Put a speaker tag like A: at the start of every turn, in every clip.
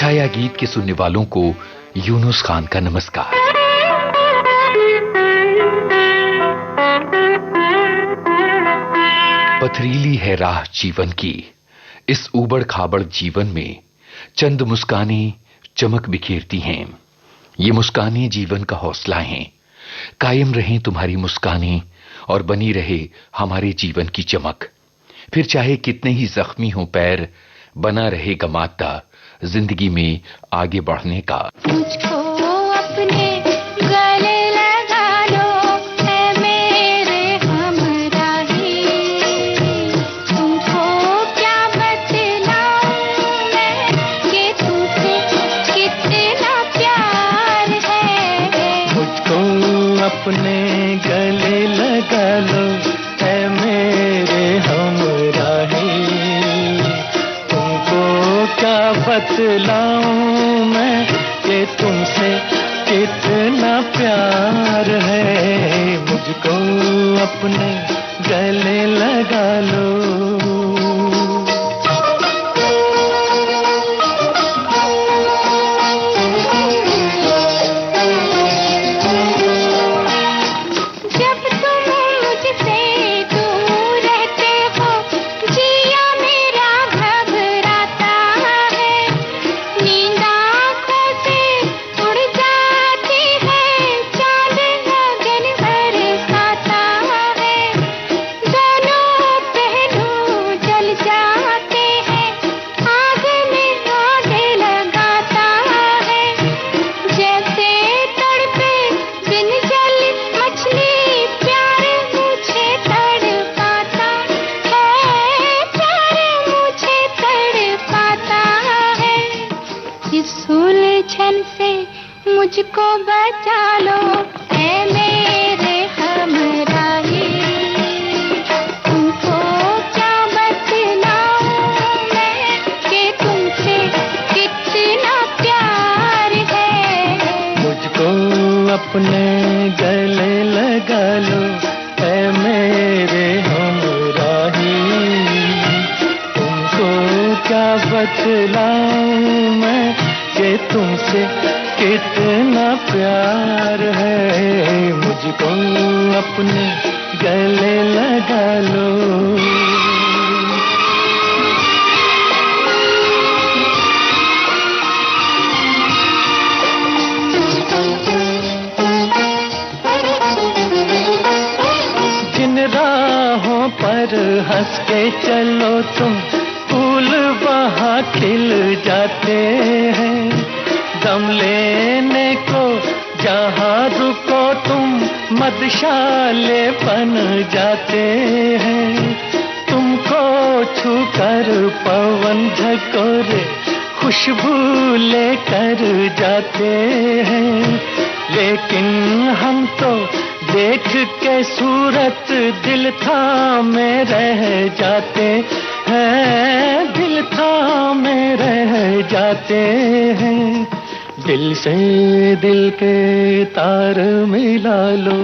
A: छाया गीत के सुनने वालों को यूनुस खान का नमस्कार। पथरीली है राह जीवन की, इस ऊबड़ खाबड़ जीवन में चंद मुस्कानें चमक बिखेरती हैं। ये मुस्कानें जीवन का हौसला हैं। कायम रहें तुम्हारी मुस्कानें और बनी रहे हमारे जीवन की चमक। फिर चाहे कितने ही जख्मी हो पैर, बना रहेगा मादा जिंदगी में आगे बढ़ने का।
B: मुझको अपने गले लगा लो, है मेरे हमराही। तुमको क्या बतलाऊं मैं कि तुमसे कितना प्यार है।
C: मुझको अपने गले लगा लो, है मेरे हमराही। तुमको क्या बतलाऊं मैं कि तुमसे कितना प्यार है। मुझको अपने गले लगा लो।
B: मुझको बचा लो, ऐ मेरे हमराही। तुमको क्या बतलाऊं मैं कि तुमसे कितना प्यार है।
C: मुझको अपने गले लगा लो, ऐ मेरे हमराही। तुमको क्या बतलाऊं मैं कि तुमसे कितना प्यार है। मुझको अपने गले लगा लो। जिन राहों पर हंस के चलो तुम, फूल वहाँ खिल जाते हैं। दम लेने को जहाँ रुको तुम, मधुशाले बन जाते हैं। तुमको छूकर पवन झकोरे खुशबू लेकर जाते हैं। लेकिन हम तो देख के सूरत दिल थामे रह जाते हैं। दिल थामे रह जाते हैं। दिल से दिल के तार मिला लो,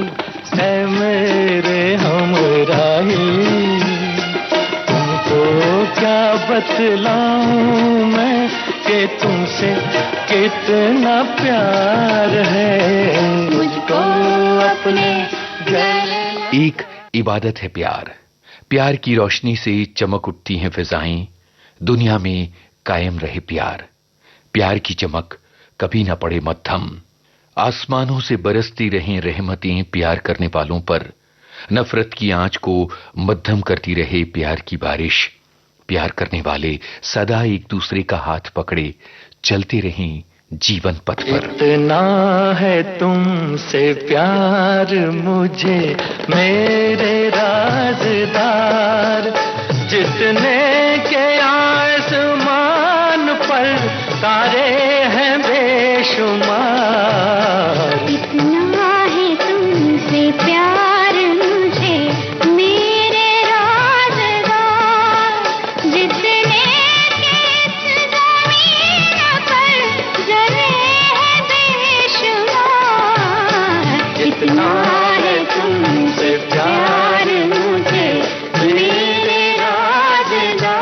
C: ऐ मेरे हमराही। तुमको क्या बतलाऊं मैं कि तुमसे कितना प्यार है। मुझको अपने गले।
A: एक इबादत है प्यार। प्यार की रोशनी से चमक उठती हैं फिजाएं। दुनिया में कायम रहे प्यार। प्यार की चमक कभी ना पड़े मद्धम। आसमानों से बरसती रहें रहमतें प्यार करने वालों पर। नफरत की आंच को मद्धम करती रहे प्यार की बारिश। प्यार करने वाले सदा एक दूसरे का हाथ पकड़े चलते रहें जीवन पथ पर।
C: इतना है तुमसे प्यार मुझे मेरे राज़दार, जितने के आसमान पर तारे हैं बेशुमार।
B: इतना है तुमसे प्यार मुझे मेरे राज़दार, जितने के ज़मीन पर ज़रे हैं बेशुमार। इतना है तुमसे प्यार मुझे मेरे राज़दार।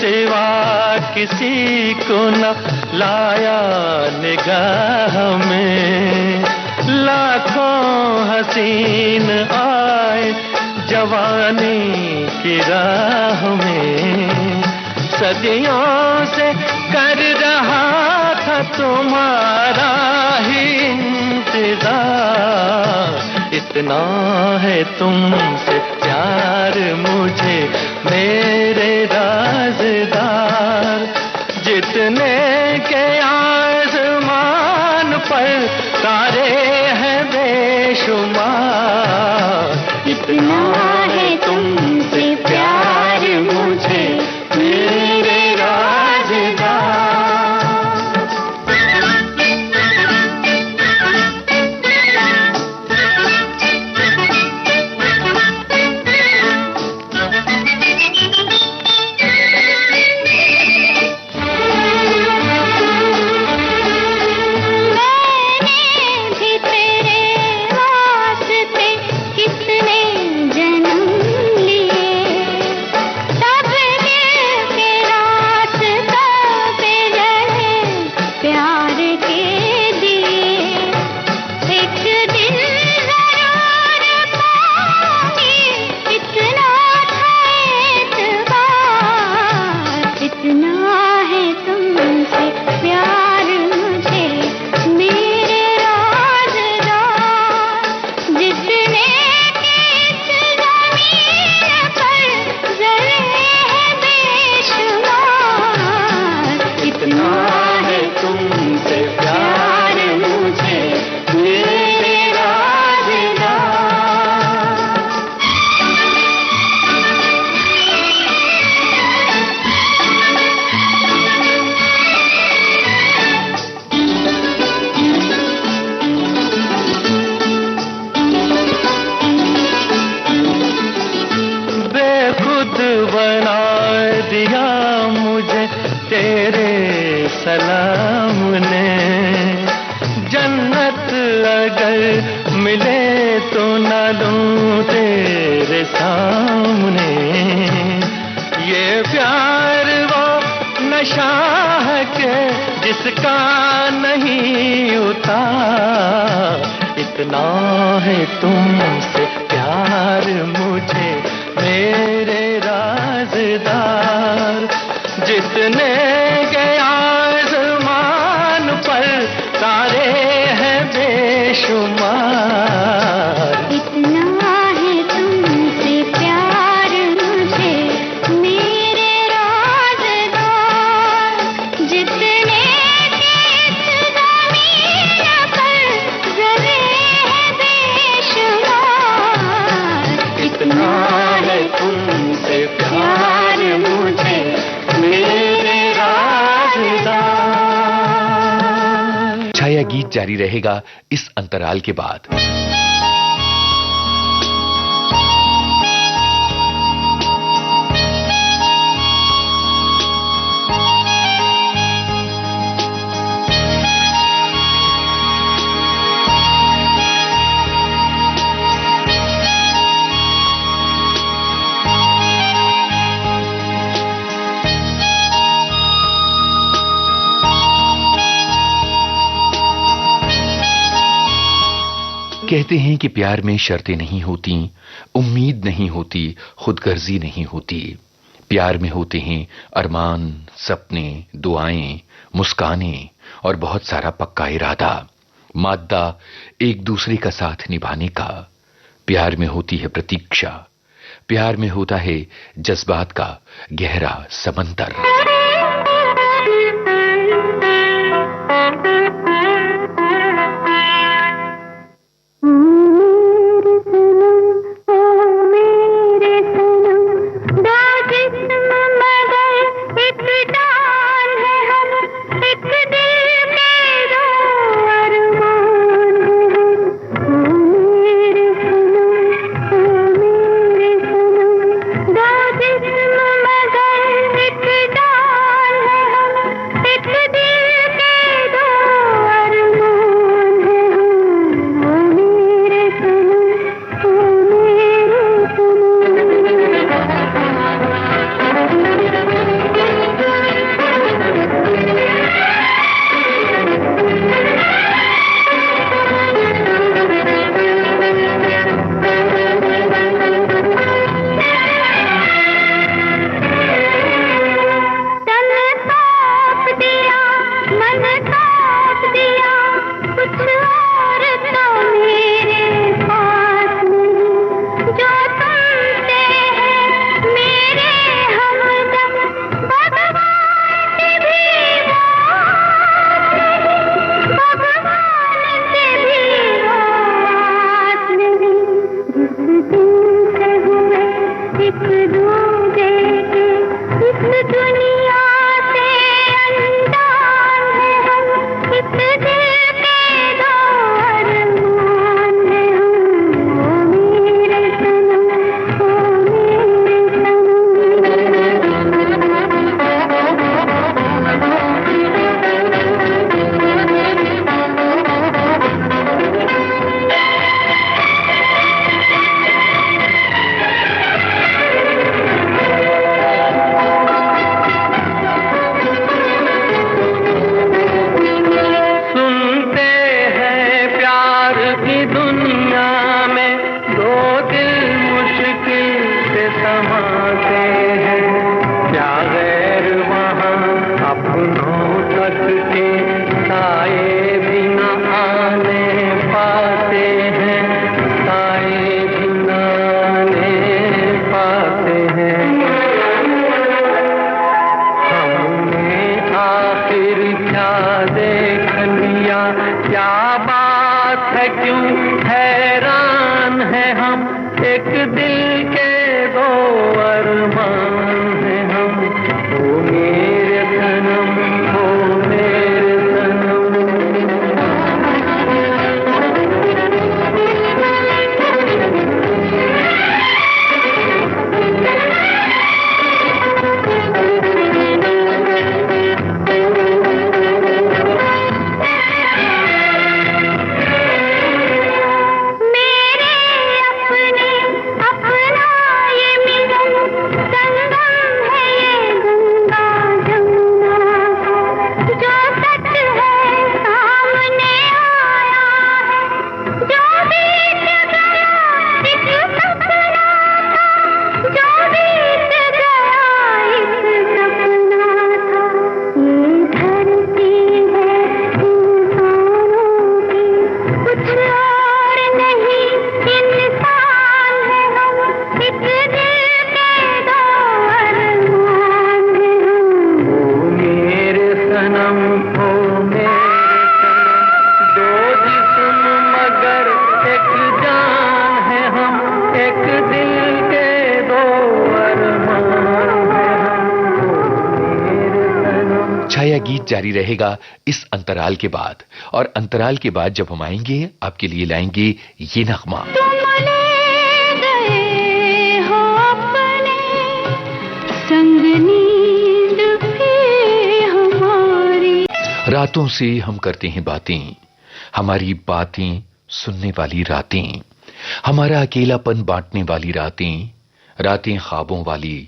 C: सिवा किसी को न लाया निगाह में। लाखों हसीन आए जवानी की राह में, सदियों से कर रहा था तुम्हारा ही इंतजार। इतना है तुमसे प्यार मुझे मेरे राज़दार, जितने के आसमान पर तारे हैं बेशुमार। इतना है तुमसे प्यार मुझे मेरे राज़दार। सलाम ने, जन्नत अगर मिले तो न लूं तेरे सामने। ये प्यार वो नशा है के जिसका नहीं उतार। इतना है तुमसे प्यार मुझे मेरे राज़दार, जितने के आसमान पर तारे हैं बेशुमार।
B: इतना है तुमसे प्यार मुझे मेरे राज़दार, जितने के ज़मीन पर ज़रे हैं बेशुमार।
C: इतना है तुमसे प्यार मुझे मेरे राज़दार।
A: छाया गीत जारी रहेगा इस अंतराल के बाद। कहते हैं कि प्यार में शर्तें नहीं होती, उम्मीद नहीं होती, खुदगर्जी नहीं होती। प्यार में होते हैं अरमान, सपने, दुआएं, मुस्कानें और बहुत सारा पक्का इरादा, माद्दा एक दूसरे का साथ निभाने का। प्यार में होती है प्रतीक्षा, प्यार में होता है जज्बात का गहरा समंदर।
B: दुनिया से अनजान हैं हम, इस दिल के दो अरमान हैं हम। ओ मेरे सनम, ओ मेरे
C: सुनते हैं प्यार की दुनिया में दो दिल मुश्किल से समाते हैं। क्या गैर वहाँ अपनों तक के साए भी न आने पाते हैं, साए भी न आने पाते हैं। हमने आखिर क्या देख लिया, क्या बात है, क्यों हैरान है हम। एक दिल के दो अरमान हैं हम। ओ मेरे सनम, ओ मेरे सनम।
B: मेरे अपने अपना ये मिलन, संगम है ये गंगा जमुना का। जो सच है सामने आया है, जो बीत गया एक सपना था, जो बीत गया एक सपना था। ये धरती है इंसानों की, कुछ और नहीं इंसान है हम। एक दिल के दो अरमान हैं हम।
C: ओ मेरे सनम, ओ मेरे सनम। दो जिस्म मगर एक जान है हम। एक दिल के दो अरमान हैं हम। ओ मेरे सनम।
A: छाया गीत जारी रहेगा इस अंतराल के बाद, और अंतराल के बाद जब हम आएंगे आपके लिए लाएंगे ये नगमा।
B: तुम ले गए हो अपने संग, नींद भी हमारी।
A: रातों से हम करते हैं बातें, हमारी बातें सुनने वाली रातें, हमारा अकेलापन बांटने वाली रातें, रातें ख्वाबों वाली,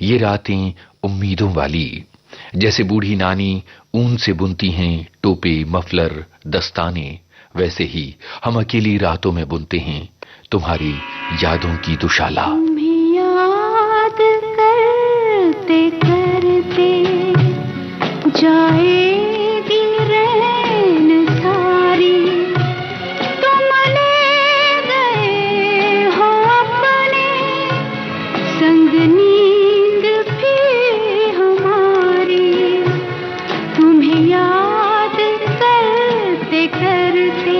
A: ये रातें उम्मीदों वाली। जैसे बूढ़ी नानी ऊन से बुनती हैं टोपे, मफलर, दस्ताने, वैसे ही हम अकेली रातों में बुनते हैं तुम्हारी यादों की दुशाला।
B: तुम्हें याद करते करते जाएगी रैन सारी। तुम ले गए हो अपने संग, नींद भी हमारी। तुम्हें याद करते करते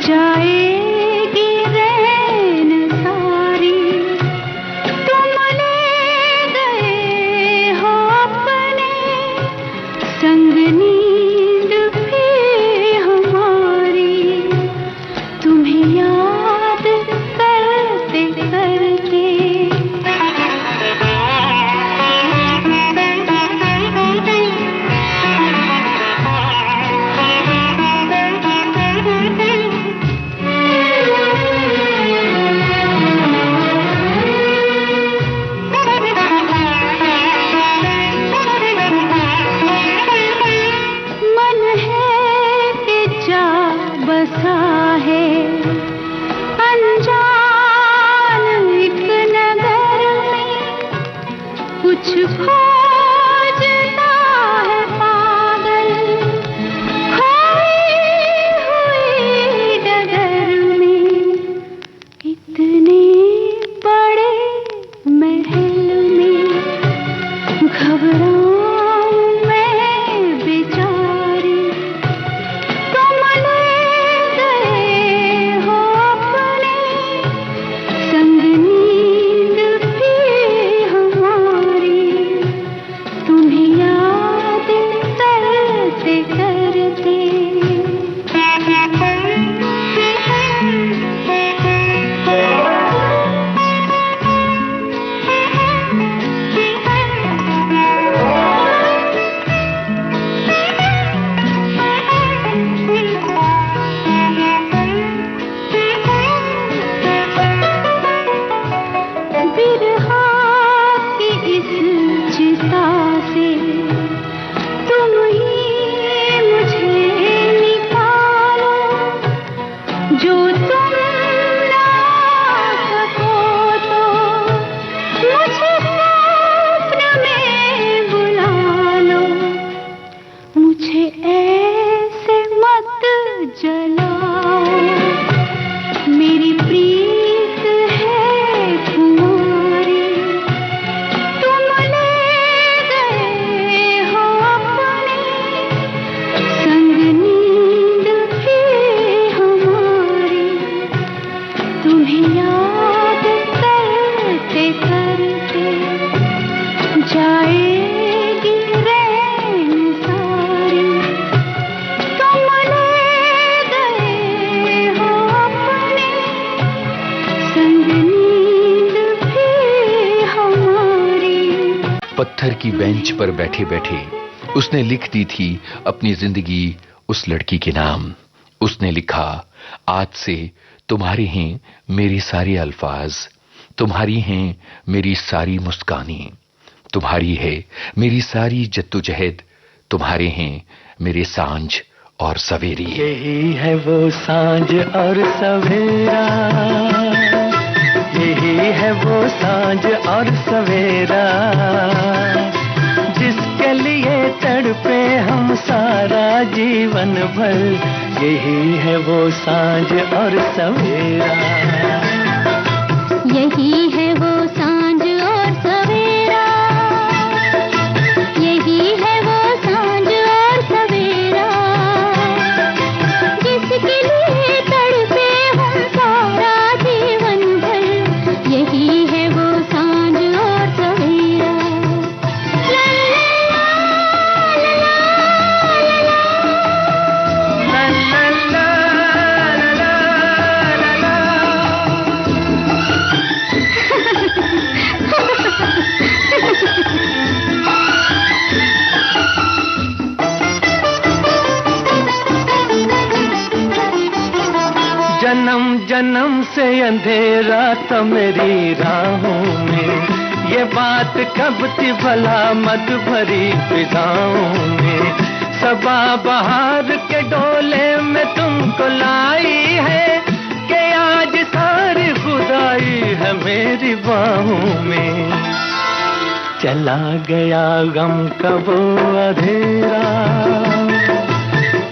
B: जाएगी रैन सारी। तुम ले गए हो अपने संग, नींद भी हमारी। तुम्हें याद करते करते। मन है कि जा बसा है अनजान एक नगर में। कुछ खोजता है पागल खोई हुई डगर में। इतने बड़े महल में घबराऊं मैं बेचारी। तुम ले गए हो अपने संग, नींद भी हमारी। सांसें तुम ही मुझे निकालो, जो तुम ना सको तो मुझे स्वप्न में बुला लो, मुझे ऐसे मत जलाओ, मेरी प्रीत है तुम्हारी, तुम ले गए हो अपने संग नींद भी हमारी, तुम्हें याद करते करते जाएगी रैन सारी, तुम ले गए हो अपने संग नींद भी हमारी।
A: पत्थर की बेंच पर बैठे बैठे उसने लिख दी थी अपनी जिंदगी उस लड़की के नाम। उसने लिखा, आज से तुम्हारे हैं मेरे सारे अल्फाज, तुम्हारी हैं मेरी सारी मुस्कानें, तुम्हारी है मेरी सारी जद्दोजहद, तुम्हारे हैं मेरे सांझ और सवेरे।
C: यही है वो सांझ और सवेरा, यही है वो सांझ और सवेरा, जिसके लिए तड़पे हम सारा जीवन भर, यही है वो सांझ और सवेरा।
B: यही है वो सांझ और सवेरा, यही है वो सांझ और सवेरा, जिसके लिए तड़पे हम सारा जीवन भर, यही है वो सांझ और सवेरा। ला ला ला ला ला ला ला
C: जन्म जन्म से अंधेरा था मेरी राहों में, ये बात कब थी भला मत भरी फिजाओं में, सबा बहार के डोले में तुमको लाई है, कि आज सारी खुदाई है मेरी बाहों में। चला गया गम का वो अंधेरा,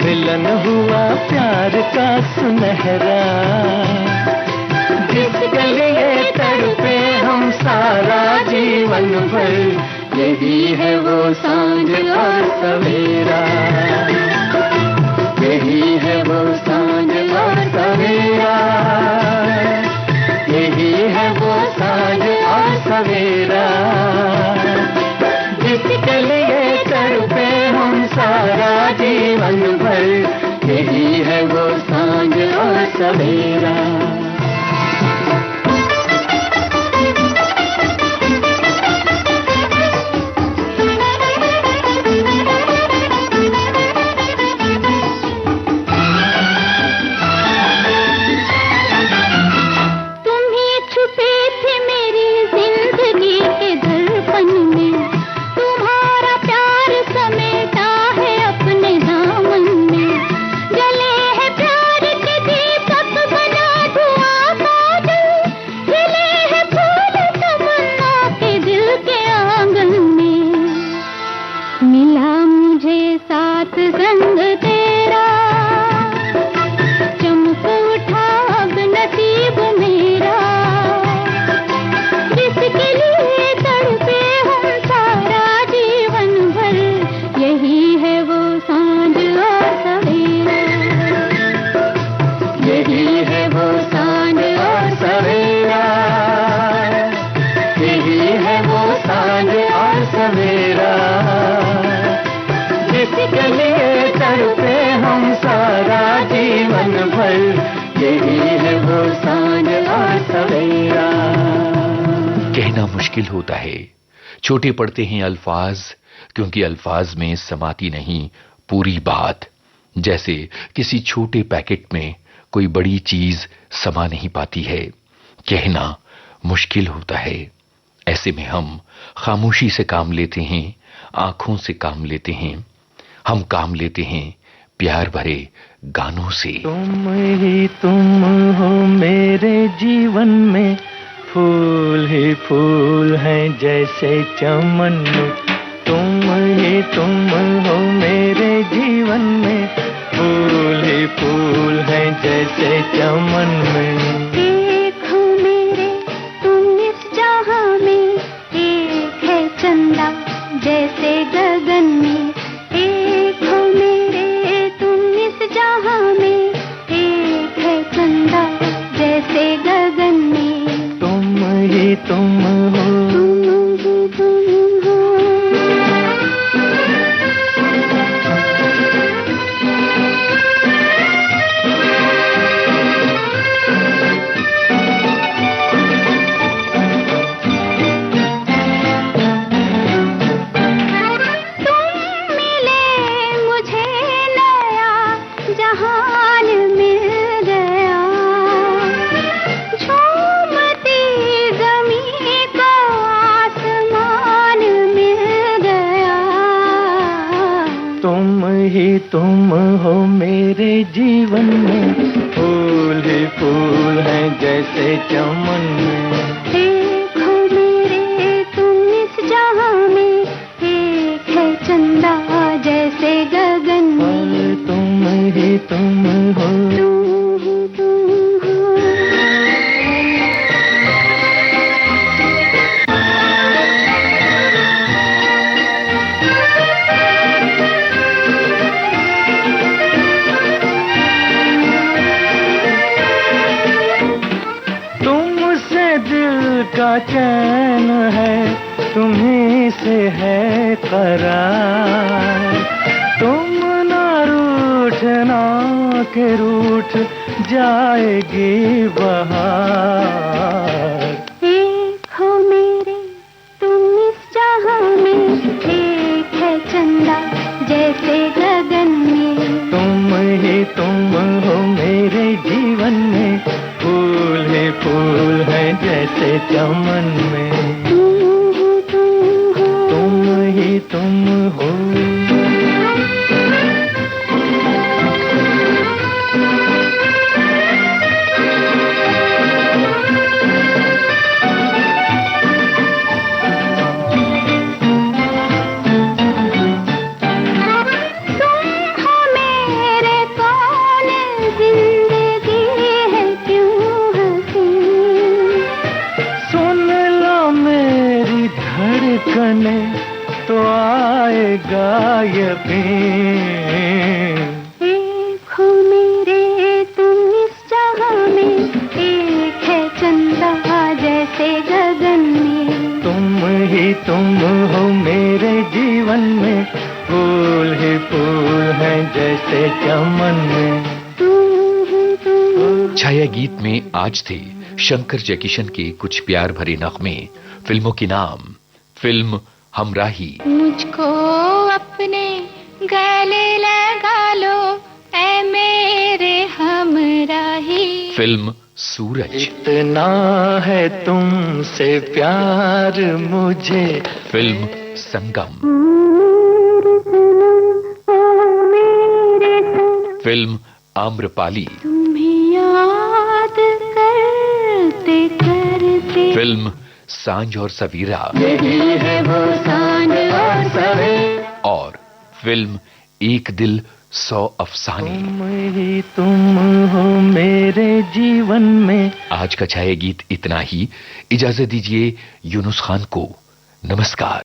C: मिलन हुआ प्यार का सुनहरा, जिसके लिए तड़पे हम सारा जीवन भर, यही है वो सांझ और सवेरा, यही है वो सांझ और सवेरा, यही है वो सांझ और सवेरा, जिसके लिए तड़पे हम सारा जीवन भर, यही है वो सांझ और सवेरा।
B: तुम ही छुपे थे मेरी जिंदगी के दर्पण में, तुम्हारा प्यार समेटा है अपने दामन में, जले है प्यार के दीपक बना धुआं काजल, खिले है फूल तमन्ना के दिल के आंगन में, मिला मुझे साथ संग तेरा, चमक उठा अब नसीब मेरा, जिसके लिए तड़पे हम सारा जीवन भर, यही है वो सांझ और सवेरा,
C: यही है वो सांझ और सवेरा, यही है वो सांझ और सवेरा, जिसके लिए तड़पे हम सारा जीवन भर, यही है वो सांझ और सवेरा।
A: कहना मुश्किल होता है, छोटे पड़ते हैं अल्फाज, क्योंकि अल्फाज में समाती नहीं पूरी बात, जैसे किसी छोटे पैकेट में कोई बड़ी चीज समा नहीं पाती है। कहना मुश्किल होता है, ऐसे में हम खामोशी से काम लेते हैं, आंखों से काम लेते हैं, हम काम लेते हैं प्यार भरे गानों से।
C: तुम हो मेरे जीवन में, फूल ही फूल हैं जैसे चमन में। तुम हो मेरे जीवन में, फूल ही फूल हैं जैसे चमन में।
B: एक हो मेरे तुम इस जहां में, एक है चंदा जैसे गगन में। एक हो मेरे तुम इस जहां में, एक है चंदा जैसे गगन में।
C: तुम ही तुम हो,
B: तुम ही तुम हो। जहान मिल गया, झूमती ज़मीं को आसमान मिल गया।
C: तुम ही तुम हो मेरे जीवन में, फूल ही फूल हैं जैसे चमन में।
B: एक हो मेरे तुम इस जहां में, एक है चंदा जैसे गगन में।
C: तुम ही तुम हो,
B: तुम ही तुम हो।
C: तुमसे दिल का चैन है, तुम्हीं से है करार। तुम ना रूठना के रूठ जाएगी बहार।
B: एक हो मेरे तुम इस जहां में, एक है चंदा जैसे गगन में।
C: तुम हो मेरे जीवन में, फूल ही फूल हैं जैसे चमन में।
B: तुम ही तुम हो।
C: तुम ही तुम हो। धड़कने तो आएगा यकीन।
B: एक हो मेरे तुम इस जहां में, एक है चंदा जैसे गगन में।
C: तुम हो मेरे जीवन में, फूल ही फूल हैं जैसे चमन में।
A: छाया गीत में आज थे शंकर जयकिशन के कुछ प्यार भरे नगमे। फिल्मों के नाम, फिल्म हमराही।
B: मुझको अपने गले लगा लो ऐ मेरे हमराही।
A: फिल्म सूरज।
C: इतना है तुमसे प्यार मुझे।
A: फिल्म संगम। फिल्म आम्रपाली।
B: तुम्हें याद करते करते।
A: फिल्म सांझ और सवेरा।
B: यही है वो सांझ और सवेरा।
A: और फिल्म एक दिल 100 अफसाने।
C: तुम हो मेरे जीवन में।
A: आज का छाया गीत इतना ही। इजाजत दीजिए यूनुस खान को। नमस्कार।